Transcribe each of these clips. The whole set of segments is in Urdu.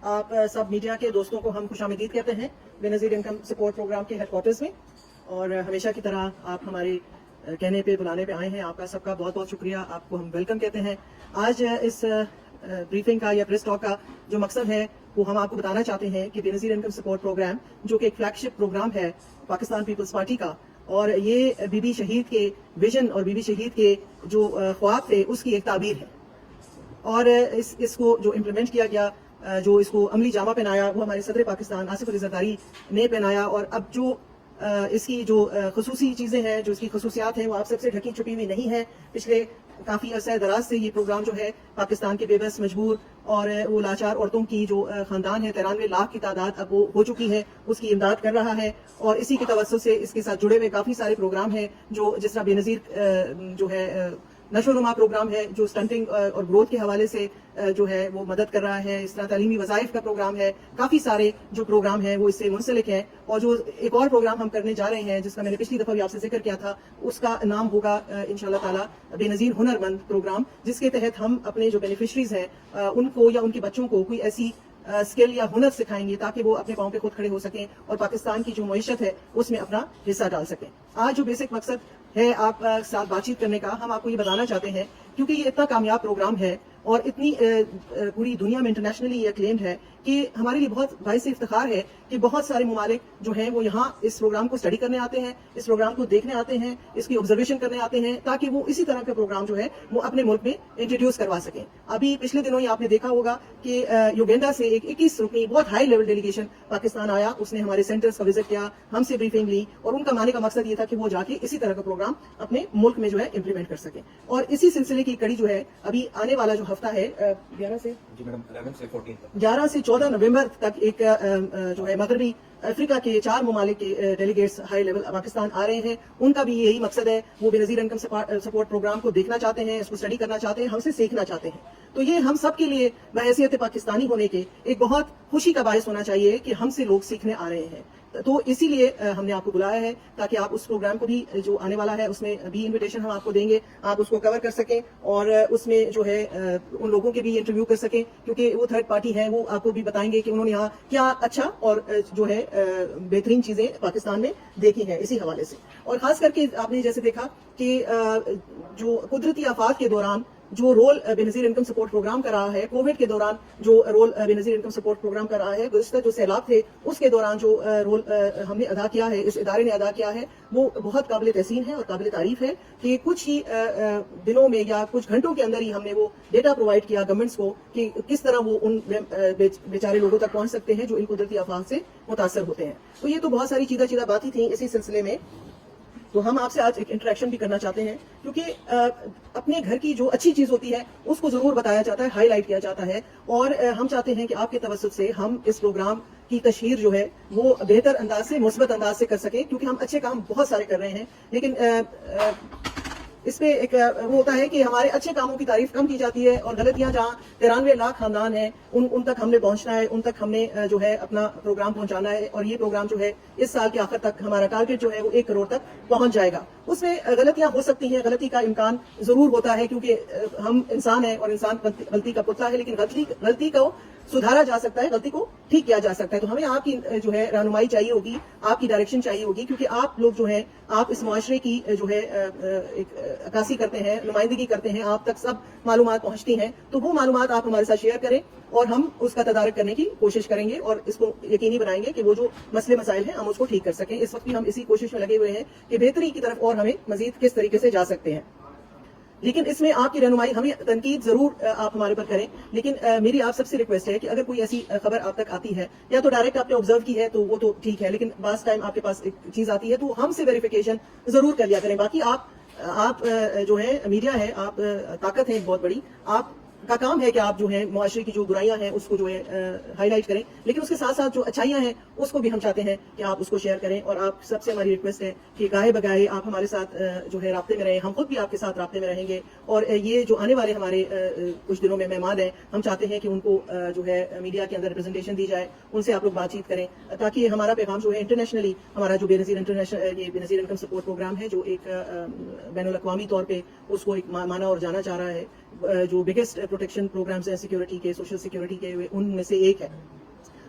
آپ سب میڈیا کے دوستوں کو ہم خوش آمدید کہتے ہیں بے نظیر انکم سپورٹ پروگرام کے ہیڈ کوارٹرز میں، اور ہمیشہ کی طرح آپ ہمارے کہنے پہ بلانے پہ آئے ہیں. آپ کا سب کا بہت بہت شکریہ. آپ کو ہم ویلکم کہتے ہیں. آج اس بریفنگ کا یا پریس ٹاک کا جو مقصد ہے وہ ہم آپ کو بتانا چاہتے ہیں کہ بے نظیر انکم سپورٹ پروگرام جو کہ ایک فلیگ شپ پروگرام ہے پاکستان پیپلز پارٹی کا، اور یہ بی بی شہید کے ویژن اور بی بی شہید کے جو خواب تھے اس کی ایک تعبیر ہے. اور اس کو جو امپلیمنٹ کیا گیا، جو اس کو عملی جامہ پہنایا، وہ ہمارے صدر پاکستان آصف علی زرداری نے پہنایا. اور اب جو اس کی جو خصوصی چیزیں ہیں، جو اس کی خصوصیات ہیں، وہ آپ سب سے ڈھکی چھپی ہوئی نہیں ہے. پچھلے کافی عرصہ دراز سے یہ پروگرام جو ہے پاکستان کے بے بس مجبور اور وہ لاچار عورتوں کی جو خاندان ہے 93 لاکھ کی تعداد اب وہ ہو چکی ہے، اس کی امداد کر رہا ہے. اور اسی کے توسط سے اس کے ساتھ جڑے ہوئے کافی سارے پروگرام ہیں، جو جس طرح بے نظیر جو ہے نشو و نما پروگرام ہے جو سٹنٹنگ اور گروتھ کے حوالے سے جو ہے وہ مدد کر رہا ہے. اس طرح تعلیمی وظائف کا پروگرام ہے. کافی سارے جو پروگرام ہیں وہ اس سے منسلک ہیں. اور جو ایک اور پروگرام ہم کرنے جا رہے ہیں جس کا میں نے پچھلی دفعہ بھی آپ سے ذکر کیا تھا، اس کا نام ہوگا انشاءاللہ تعالی بے نظیر ہنر مند پروگرام، جس کے تحت ہم اپنے جو بینیفیشریز ہیں ان کو یا ان کے بچوں کو کوئی ایسی اسکل یا ہنر سکھائیں گے تاکہ وہ اپنے پاؤں پہ خود کھڑے ہو سکیں اور پاکستان کی جو معیشت ہے اس میں اپنا حصہ ڈال سکیں. آج جو بیسک مقصد ہے آپ ساتھ بات چیت کرنے کا، ہم آپ کو یہ بتانا چاہتے ہیں کیونکہ یہ اتنا کامیاب پروگرام ہے اور اتنی پوری دنیا میں انٹرنیشنلی یہ اکلیمڈ ہے کہ ہمارے لیے بہت باعث افتخار ہے کہ بہت سارے ممالک جو ہیں وہ یہاں اس پروگرام کو اسٹڈی کرنے آتے ہیں، اس پروگرام کو دیکھنے آتے ہیں، اس کی آبزرویشن کرنے آتے ہیں تاکہ وہ اسی طرح کا پروگرام جو ہے وہ اپنے ملک میں انٹروڈیوس کروا سکیں. ابھی پچھلے دنوں ہی آپ نے دیکھا ہوگا کہ یوگینڈا سے ایک 21 رکنی بہت ہائی لیول ڈیلیگیشن پاکستان آیا. اس نے ہمارے سینٹرز کا وزٹ کیا، ہم سے بریفنگ لی، اور ان کا ماننے کا مقصد یہ تھا کہ وہ جا کے اسی طرح کا پروگرام اپنے ملک میں جو ہے امپلیمنٹ کر سکیں. اور اسی سلسلے کی کڑی جو ہے ابھی آنے والا جو ہفتہ ہے 11 سے 14 نومبر تک ایک جو ہے مغربی افریقہ کے 4 ممالک کے ڈیلیگیٹس ہائی لیول پاکستان آ رہے ہیں. ان کا بھی یہی مقصد ہے، وہ بے نظیر انکم سپورٹ پروگرام کو دیکھنا چاہتے ہیں، اس کو اسٹڈی کرنا چاہتے ہیں، ہم سے سیکھنا چاہتے ہیں. تو یہ ہم سب کے لیے بحیثیت پاکستانی ہونے کے ایک بہت خوشی کا باعث ہونا چاہیے کہ ہم سے لوگ سیکھنے آ رہے ہیں. تو اسی لیے ہم نے آپ کو بلایا ہے تاکہ آپ اس پروگرام کو بھی جو آنے والا ہے اس میں بھی انویٹیشن ہم آپ کو دیں گے، آپ اس کو کور کر سکیں اور اس میں جو ہے ان لوگوں کے بھی انٹرویو کر سکیں، کیونکہ وہ تھرڈ پارٹی ہیں، وہ آپ کو بھی بتائیں گے کہ انہوں نے یہاں کیا اچھا اور جو ہے بہترین چیزیں پاکستان میں دیکھی ہیں اسی حوالے سے. اور خاص کر کے آپ نے جیسے دیکھا کہ جو قدرتی آفات کے دوران جو رول بے نظیر انکم سپورٹ پروگرام کا رہا ہے، کووڈ کے دوران جو رول بے نظیر انکم سپورٹ پروگرام کا رہا ہے، گزشتہ جو سیلاب تھے اس کے دوران جو رول ہم نے ادا کیا ہے، اس ادارے نے ادا کیا ہے، وہ بہت قابل تحسین ہے اور قابل تعریف ہے کہ کچھ ہی دنوں میں یا کچھ گھنٹوں کے اندر ہی ہم نے وہ ڈیٹا پرووائڈ کیا گورنمنٹس کو کہ کس طرح وہ ان بیچارے لوگوں تک پہنچ سکتے ہیں جو ان قدرتی آفات سے متاثر ہوتے ہیں. تو یہ تو بہت ساری چیزیں باتیں تھیں اسی سلسلے میں. تو ہم آپ سے آج ایک انٹریکشن بھی کرنا چاہتے ہیں، کیونکہ اپنے گھر کی جو اچھی چیز ہوتی ہے اس کو ضرور بتایا جاتا ہے، ہائی لائٹ کیا جاتا ہے. اور ہم چاہتے ہیں کہ آپ کے توسط سے ہم اس پروگرام کی تشہیر جو ہے وہ بہتر انداز سے، مثبت انداز سے کر سکیں، کیونکہ ہم اچھے کام بہت سارے کر رہے ہیں لیکن اس پہ ایک وہ ہوتا ہے کہ ہمارے اچھے کاموں کی تعریف کم کی جاتی ہے اور غلطیاں جہاں 93 لاکھ خاندان ہیں ان تک ہم نے پہنچنا ہے، ان تک ہم نے جو ہے اپنا پروگرام پہنچانا ہے. اور یہ پروگرام جو ہے اس سال کے آخر تک ہمارا ٹارگیٹ جو ہے وہ 1 کروڑ تک پہنچ جائے گا. اس میں غلطیاں ہو سکتی ہیں، غلطی کا امکان ضرور ہوتا ہے کیونکہ ہم انسان ہیں اور انسان غلطی کا پتلا ہے، لیکن غلطی کو سدھارا جا سکتا ہے، غلطی کو ٹھیک کیا جا سکتا ہے. تو ہمیں آپ کی جو ہے رہنمائی چاہیے ہوگی، آپ کی ڈائریکشن چاہیے ہوگی، کیونکہ آپ لوگ جو ہیں آپ اس معاشرے کی جو ہے ایک عکاسی کرتے ہیں، نمائندگی کرتے ہیں، آپ تک سب معلومات پہنچتی ہیں. تو وہ معلومات آپ ہمارے ساتھ شیئر کریں اور ہم اس کا تدارک کرنے کی کوشش کریں گے اور اس کو یقینی بنائیں گے کہ وہ جو مسئلے مسائل ہیں ہم اس کو ٹھیک کر سکیں. اس وقت بھی ہم اسی کوشش میں لگے ہوئے ہیں کہ بہتری کی طرف اور ہمیں مزید کس طریقے سے جا سکتے ہیں. لیکن اس میں آپ کی رہنمائی، ہمیں تنقید ضرور آپ ہمارے پر کریں، لیکن میری آپ سب سے ریکویسٹ ہے کہ اگر کوئی ایسی خبر آپ تک آتی ہے یا تو ڈائریکٹ آپ نے آبزرو کی ہے تو وہ تو ٹھیک ہے، لیکن بعض ٹائم آپ کے پاس ایک چیز آتی ہے تو ہم سے ویریفیکیشن ضرور کر لیا کریں. باقی آپ جو ہے میڈیا ہے، آپ طاقت ہے ایک بہت بڑی، آپ کا کام ہے کہ آپ جو ہے معاشرے کی جو برائیاں ہیں اس کو جو ہے ہائی لائٹ کریں، لیکن اس کے ساتھ ساتھ جو اچھائیاں ہیں اس کو بھی ہم چاہتے ہیں کہ آپ اس کو شیئر کریں. اور آپ سب سے ہماری ریکویسٹ ہے کہ گاہے بگاہے آپ ہمارے ساتھ جو ہے رابطے میں رہیں، ہم خود بھی آپ کے ساتھ رابطے میں رہیں گے. اور یہ جو آنے والے ہمارے کچھ دنوں میں مہمان ہیں، ہم چاہتے ہیں کہ ان کو جو ہے میڈیا کے اندر ریپرزنٹیشن دی جائے، ان سے آپ لوگ بات چیت کریں تاکہ ہمارا پیغام جو ہے انٹرنیشنلی، ہمارا جو بے نظیر انکم سپورٹ پروگرام ہے جو ایک بین الاقوامی طور پہ اس کو ایک مانا اور جانا چاہ رہا ہے، جو بگیسٹ پروٹیکشن پروگرامز ہیں سیکیورٹی کے، سوشل سیکیورٹی کے، ان میں سے ایک ہے.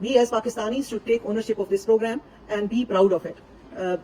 We as Pakistanis should take ownership of this program and be proud of it.